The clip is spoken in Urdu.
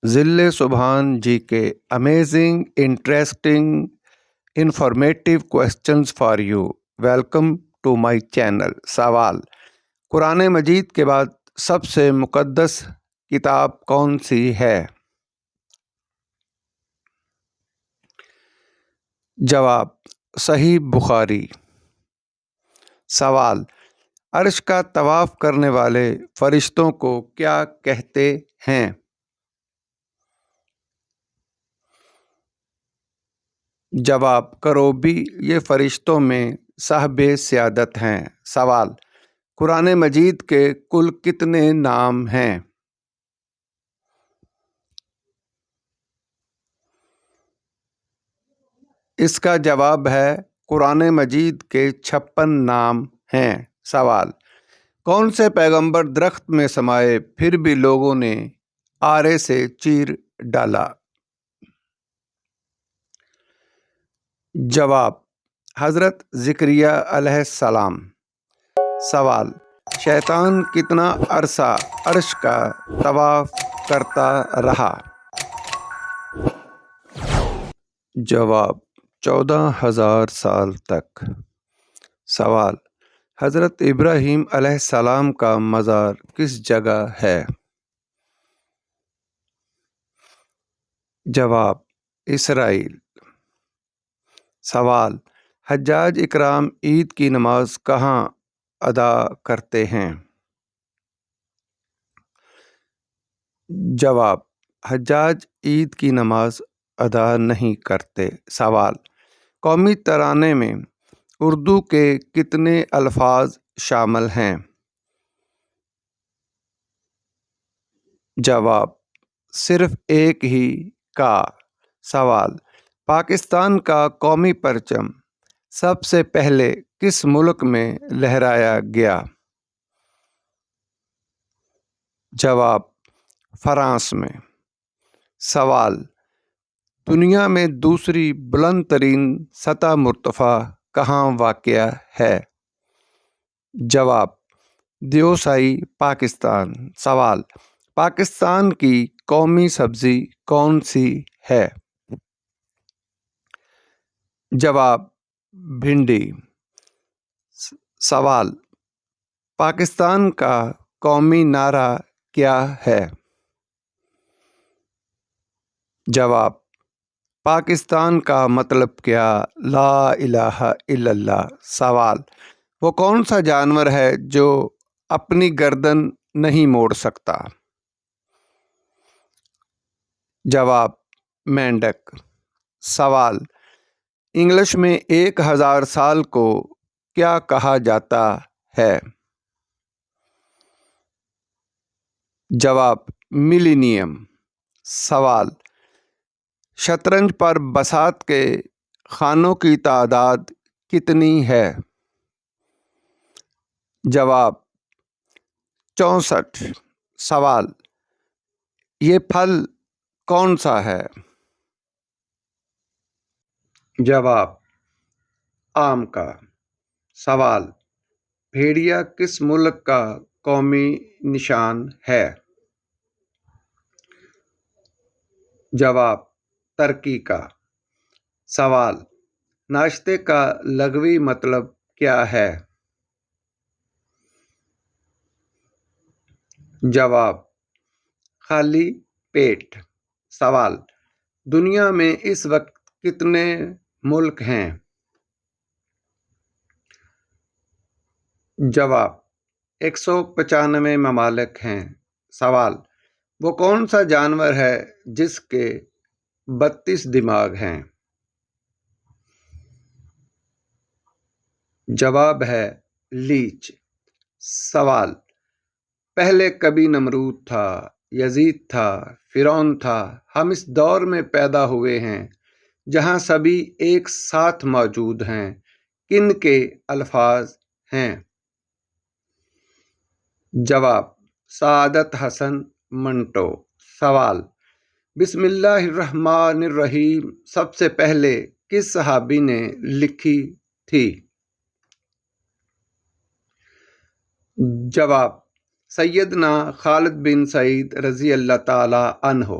ذل سبحان جی کے amazing interesting informative questions for you. Welcome to my channel. سوال: قرآن مجید کے بعد سب سے مقدس کتاب کون سی ہے؟ جواب: صحیح بخاری. سوال: عرش کا طواف کرنے والے فرشتوں کو کیا کہتے ہیں؟ جواب: کروبی. یہ فرشتوں میں صاحب سیادت ہیں. سوال: قرآن مجید کے کل کتنے نام ہیں؟ اس کا جواب ہے قرآن مجید کے 56 نام ہیں. سوال: کون سے پیغمبر درخت میں سمائے پھر بھی لوگوں نے آرے سے چیر ڈالا؟ جواب: حضرت زکریا علیہ السلام. سوال: شیطان کتنا عرصہ عرش کا طواف کرتا رہا؟ جواب: 14,000 سال تک. سوال: حضرت ابراہیم علیہ السلام کا مزار کس جگہ ہے؟ جواب: اسرائیل. سوال: حجاج اکرام عید کی نماز کہاں ادا کرتے ہیں؟ جواب: حجاج عید کی نماز ادا نہیں کرتے. سوال: قومی ترانے میں اردو کے کتنے الفاظ شامل ہیں؟ جواب: صرف ایک ہی کا. سوال: پاکستان کا قومی پرچم سب سے پہلے کس ملک میں لہرایا گیا؟ جواب: فرانس میں. سوال: دنیا میں دوسری بلند ترین سطح مرتفع کہاں واقع ہے؟ جواب: دیوسائی، پاکستان. سوال: پاکستان کی قومی سبزی کون سی ہے؟ جواب: بھنڈی. سوال: پاکستان کا قومی نعرہ کیا ہے؟ جواب: پاکستان کا مطلب کیا، لا الہ الا اللہ. سوال: وہ کون سا جانور ہے جو اپنی گردن نہیں موڑ سکتا؟ جواب: مینڈک. سوال: انگلش میں 1000 سال کو کیا کہا جاتا ہے؟ جواب: ملینیم. سوال: شطرنج پر بساط کے خانوں کی تعداد کتنی ہے؟ جواب: 64. سوال: یہ پھل کون سا ہے؟ جواب: آم کا. سوال: بھیڑیا کس ملک کا قومی نشان ہے؟ جواب: ترکی کا. سوال: ناشتے کا لغوی مطلب کیا ہے؟ جواب: خالی پیٹ. سوال: دنیا میں اس وقت کتنے ملک ہیں؟ جواب: 195 ممالک ہیں. سوال: وہ کون سا جانور ہے جس کے 32 دماغ ہیں؟ جواب ہے لیچ. سوال: پہلے کبھی نمرود تھا، یزید تھا، فرعون تھا، ہم اس دور میں پیدا ہوئے ہیں جہاں سبھی ایک ساتھ موجود ہیں، کن کے الفاظ ہیں؟ جواب: سعادت حسن منٹو. سوال: بسم اللہ الرحمن الرحیم سب سے پہلے کس صحابی نے لکھی تھی؟ جواب: سیدنا خالد بن سعید رضی اللہ تعالی عنہ.